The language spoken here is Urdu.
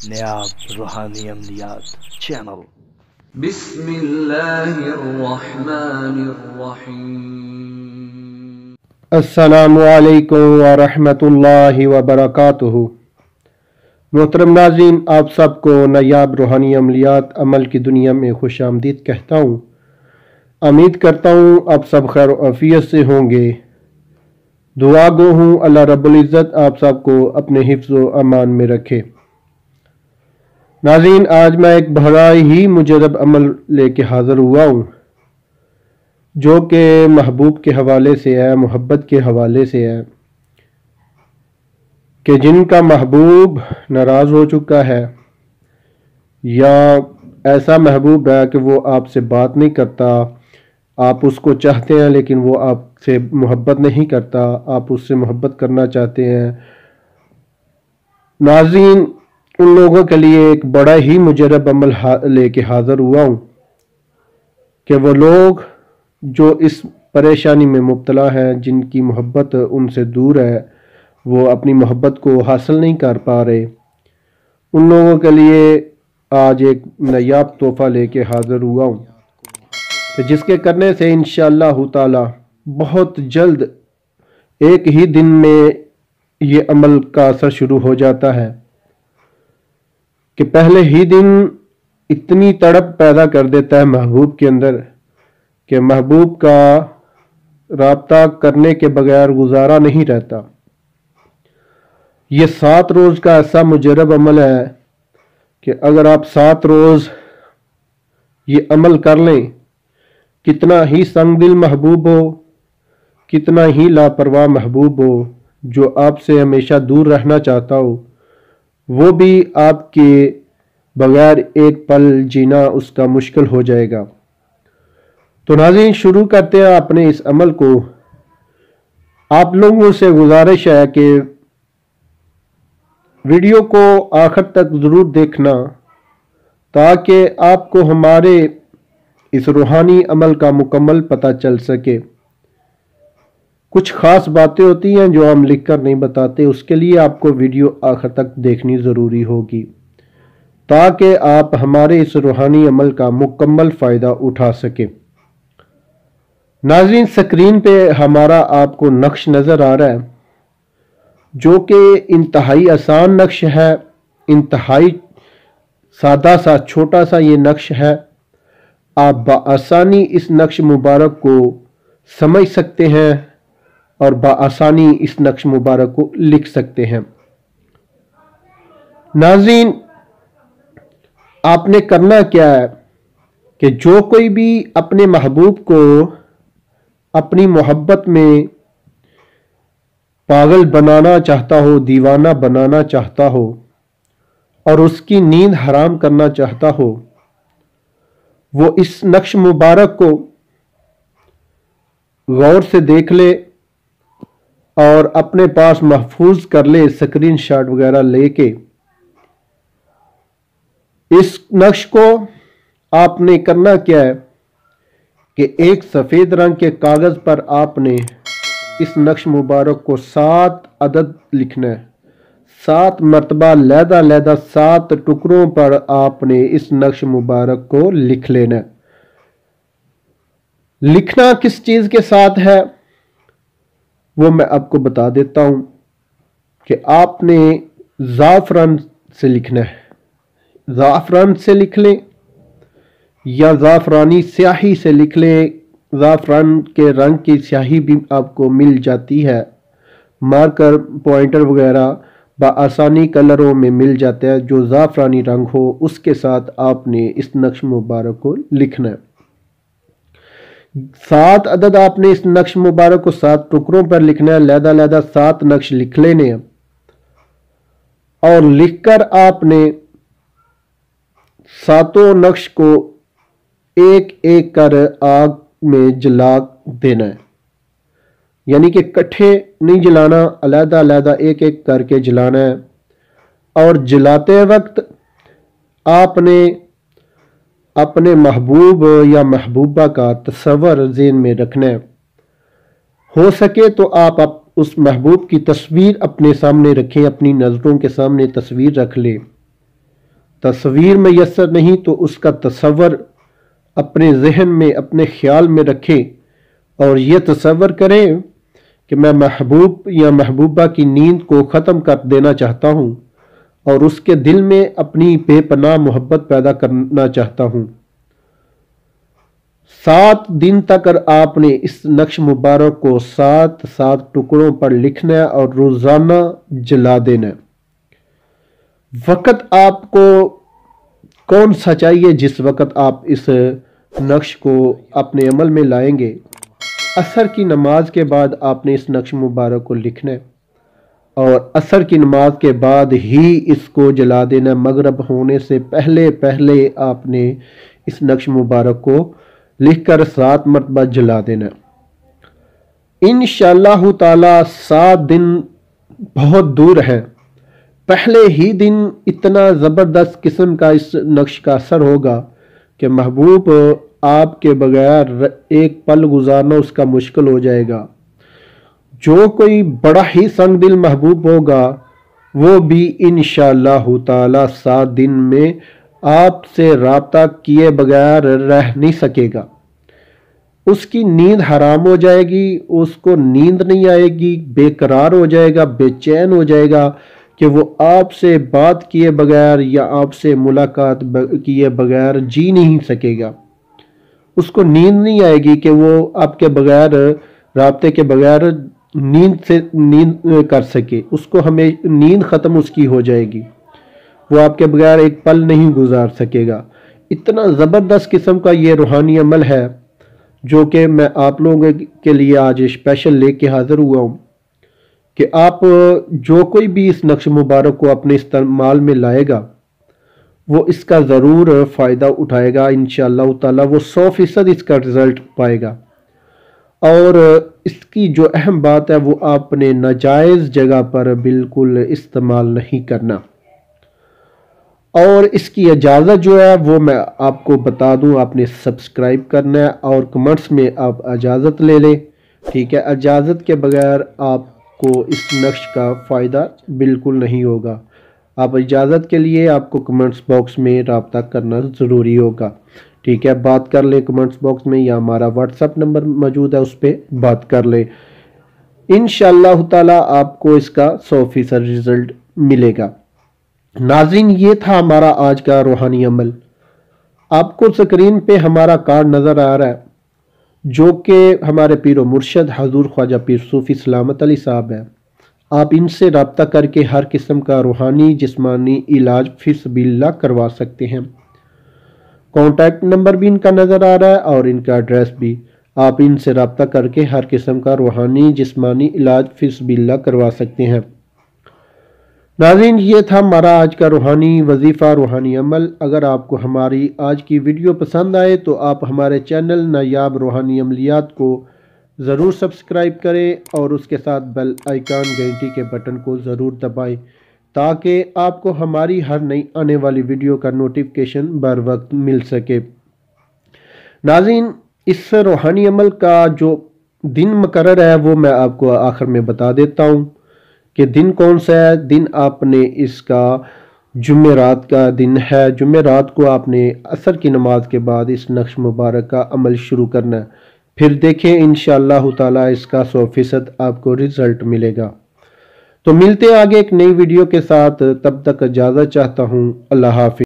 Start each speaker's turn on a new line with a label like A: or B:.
A: نیاب روحانی عملیات چینل۔
B: بسم اللہ الرحمن الرحیم۔
C: السلام علیکم ورحمۃ اللہ وبرکاتہ۔ محترم ناظرین، آپ سب کو نیاب روحانی عملیات عمل کی دنیا میں خوش آمدید کہتا ہوں۔ امید کرتا ہوں آپ سب خیر و عافیت سے ہوں گے۔ دعا گو ہوں اللہ رب العزت آپ سب کو اپنے حفظ و امان میں رکھے۔ ناظرین، آج میں ایک بڑا ہی مجرب عمل لے کے حاضر ہوا ہوں، جو کہ محبوب کے حوالے سے ہے، محبت کے حوالے سے ہے، کہ جن کا محبوب ناراض ہو چکا ہے، یا ایسا محبوب ہے کہ وہ آپ سے بات نہیں کرتا، آپ اس کو چاہتے ہیں لیکن وہ آپ سے محبت نہیں کرتا، آپ اس سے محبت کرنا چاہتے ہیں۔ ناظرین، ان لوگوں کے لیے ایک بڑا ہی مجرب عمل لے کے حاضر ہوا ہوں، کہ وہ لوگ جو اس پریشانی میں مبتلا ہیں، جن کی محبت ان سے دور ہے، وہ اپنی محبت کو حاصل نہیں کر پا رہے، ان لوگوں کے لیے آج ایک نایاب تحفہ لے کے حاضر ہوا ہوں، کہ جس کے کرنے سے انشاءاللہ تعالی بہت جلد ایک ہی دن میں یہ عمل کا اثر شروع ہو جاتا ہے، کہ پہلے ہی دن اتنی تڑپ پیدا کر دیتا ہے محبوب کے اندر کہ محبوب کا رابطہ کرنے کے بغیر گزارا نہیں رہتا۔ یہ 7 روز کا ایسا مجرب عمل ہے کہ اگر آپ 7 روز یہ عمل کر لیں، کتنا ہی سنگ دل محبوب ہو، کتنا ہی لاپرواہ محبوب ہو، جو آپ سے ہمیشہ دور رہنا چاہتا ہو، وہ بھی آپ کے بغیر ایک پل جینا اس کا مشکل ہو جائے گا۔ تو ناظرین، شروع کرتے ہیں اپنے اس عمل کو۔ آپ لوگوں سے گزارش ہے کہ ویڈیو کو آخر تک ضرور دیکھنا، تاکہ آپ کو ہمارے اس روحانی عمل کا مکمل پتہ چل سکے۔ کچھ خاص باتیں ہوتی ہیں جو ہم لکھ کر نہیں بتاتے، اس کے لیے آپ کو ویڈیو آخر تک دیکھنی ضروری ہوگی، تاکہ آپ ہمارے اس روحانی عمل کا مکمل فائدہ اٹھا سکیں۔ ناظرین، سکرین پہ ہمارا آپ کو نقش نظر آ رہا ہے، جو کہ انتہائی آسان نقش ہے، انتہائی سادہ سا چھوٹا سا یہ نقش ہے۔ آپ بآسانی اس نقش مبارک کو سمجھ سکتے ہیں اور بآسانی اس نقش مبارک کو لکھ سکتے ہیں۔ ناظرین، آپ نے کرنا کیا ہے کہ جو کوئی بھی اپنے محبوب کو اپنی محبت میں پاگل بنانا چاہتا ہو، دیوانہ بنانا چاہتا ہو، اور اس کی نیند حرام کرنا چاہتا ہو، وہ اس نقش مبارک کو غور سے دیکھ لے اور اپنے پاس محفوظ کر لے، اسکرین شاٹ وغیرہ لے کے۔ اس نقش کو آپ نے کرنا کیا ہے کہ ایک سفید رنگ کے کاغذ پر آپ نے اس نقش مبارک کو 7 عدد لکھنا ہے، 7 مرتبہ علیحدہ علیحدہ 7 ٹکڑوں پر آپ نے اس نقش مبارک کو لکھ لینا ہے۔ لکھنا کس چیز کے ساتھ ہے وہ میں آپ کو بتا دیتا ہوں، کہ آپ نے زعفران سے لکھنا ہے۔ زعفران سے لکھ لیں یا زعفرانی سیاہی سے لکھ لیں، زعفران کے رنگ کی سیاہی بھی آپ کو مل جاتی ہے، مارکر پوائنٹر وغیرہ بآسانی کلروں میں مل جاتے ہیں، جو زعفرانی رنگ ہو اس کے ساتھ آپ نے اس نقش مبارک کو لکھنا ہے۔ 7 عدد آپ نے اس نقش مبارک کو 7 ٹکڑوں پر لکھنا ہے، علیحدہ علیحدہ 7 نقش لکھ لینے ہیں، اور لکھ کر آپ نے 7 نقش کو ایک ایک کر آگ میں جلا دینا ہے، یعنی کہ کٹھے نہیں جلانا، علیحدہ علیحدہ ایک ایک کر کے جلانا ہے۔ اور جلاتے وقت آپ نے اپنے محبوب یا محبوبہ کا تصور ذہن میں رکھنا ہے۔ ہو سکے تو آپ اس محبوب کی تصویر اپنے سامنے رکھیں، اپنی نظروں کے سامنے تصویر رکھ لیں، تصویر میسر نہیں تو اس کا تصور اپنے ذہن میں اپنے خیال میں رکھیں اور یہ تصور کریں کہ میں محبوب یا محبوبہ کی نیند کو ختم کر دینا چاہتا ہوں اور اس کے دل میں اپنی بے پناہ محبت پیدا کرنا چاہتا ہوں۔ 7 دن تک آپ نے اس نقش مبارک کو 7 ٹکڑوں پر لکھنا ہے اور روزانہ جلا دینا ہے۔ وقت آپ کو کون سا چاہیے جس وقت آپ اس نقش کو اپنے عمل میں لائیں گے؟ عصر کی نماز کے بعد آپ نے اس نقش مبارک کو لکھنا ہے اور عصر کی نماز کے بعد ہی اس کو جلا دینا ہے۔ مغرب ہونے سے پہلے آپ نے اس نقش مبارک کو لکھ کر 7 مرتبہ جلا دینا ہے۔ انشاءاللہ تعالی 7 دن بہت دور ہے، پہلے ہی دن اتنا زبردست قسم کا اس نقش کا اثر ہوگا کہ محبوب آپ کے بغیر ایک پل گزارنا اس کا مشکل ہو جائے گا۔ جو کوئی بڑا ہی سنگ دل محبوب ہوگا وہ بھی انشاءاللہ تعالی 7 دن میں آپ سے رابطہ کیے بغیر رہ نہیں سکے گا۔ اس کی نیند حرام ہو جائے گی، اس کو نیند نہیں آئے گی، بے قرار ہو جائے گا، بے چین ہو جائے گا کہ وہ آپ سے بات کیے بغیر یا آپ سے ملاقات کیے بغیر جی نہیں سکے گا۔ اس کو نیند نہیں آئے گی کہ وہ آپ کے بغیر رابطے کے بغیر نیند کر سکے، اس کو ہمیں نیند ختم اس کی ہو جائے گی، وہ آپ کے بغیر ایک پل نہیں گزار سکے گا۔ اتنا زبردست قسم کا یہ روحانی عمل ہے جو کہ میں آپ لوگوں کے لیے آج اسپیشل لے کے حاضر ہوا ہوں کہ آپ جو کوئی بھی اس نقش مبارک کو اپنے استعمال میں لائے گا وہ اس کا ضرور فائدہ اٹھائے گا انشاءاللہ تعالی، وہ 100% اس کا رزلٹ پائے گا۔ اور اس کی جو اہم بات ہے وہ آپ نے ناجائز جگہ پر بالکل استعمال نہیں کرنا، اور اس کی اجازت جو ہے وہ میں آپ کو بتا دوں، آپ نے سبسکرائب کرنا ہے اور کمنٹس میں آپ اجازت لے لیں، ٹھیک ہے؟ اجازت کے بغیر آپ کو اس نقش کا فائدہ بالکل نہیں ہوگا۔ آپ اجازت کے لیے آپ کو کمنٹس باکس میں رابطہ کرنا ضروری ہوگا، ٹھیک ہے؟ بات کر لیں کمنٹس باکس میں یا ہمارا واٹس ایپ نمبر موجود ہے اس پہ بات کر لیں، انشاءاللہ تعالی آپ کو اس کا 100% رزلٹ ملے گا۔ ناظرین، یہ تھا ہمارا آج کا روحانی عمل۔ آپ کو سکرین پہ ہمارا کارڈ نظر آ رہا ہے جو کہ ہمارے پیر و مرشد حضور خواجہ پیر صوفی سلامت علی صاحب ہے۔ آپ ان سے رابطہ کر کے ہر قسم کا روحانی جسمانی علاج فی سبیل اللہ کروا سکتے ہیں۔ کانٹیکٹ نمبر بھی ان کا نظر آ رہا ہے اور ان کا ایڈریس بھی، آپ ان سے رابطہ کر کے ہر قسم کا روحانی جسمانی علاج فی سبیل اللہ کروا سکتے ہیں۔ ناظرین، یہ تھا ہمارا آج کا روحانی وظیفہ، روحانی عمل۔ اگر آپ کو ہماری آج کی ویڈیو پسند آئے تو آپ ہمارے چینل نایاب روحانی عملیات کو ضرور سبسکرائب کریں اور اس کے ساتھ بیل آئیکن گھنٹی کے بٹن کو ضرور دبائیں تاکہ آپ کو ہماری ہر نئی آنے والی ویڈیو کا نوٹیفیکیشن بر وقت مل سکے۔ ناظرین، اس روحانی عمل کا جو دن مقرر ہے وہ میں آپ کو آخر میں بتا دیتا ہوں کہ دن کون سا ہے۔ دن آپ نے اس کا جمعرات کا دن ہے۔ جمعرات کو آپ نے عصر کی نماز کے بعد اس نقش مبارک کا عمل شروع کرنا ہے، پھر دیکھیں انشاءاللہ تعالی اس کا 100% آپ کو رزلٹ ملے گا۔ تو ملتے ہیں آگے ایک نئی ویڈیو کے ساتھ، تب تک اجازت چاہتا ہوں، اللہ حافظ۔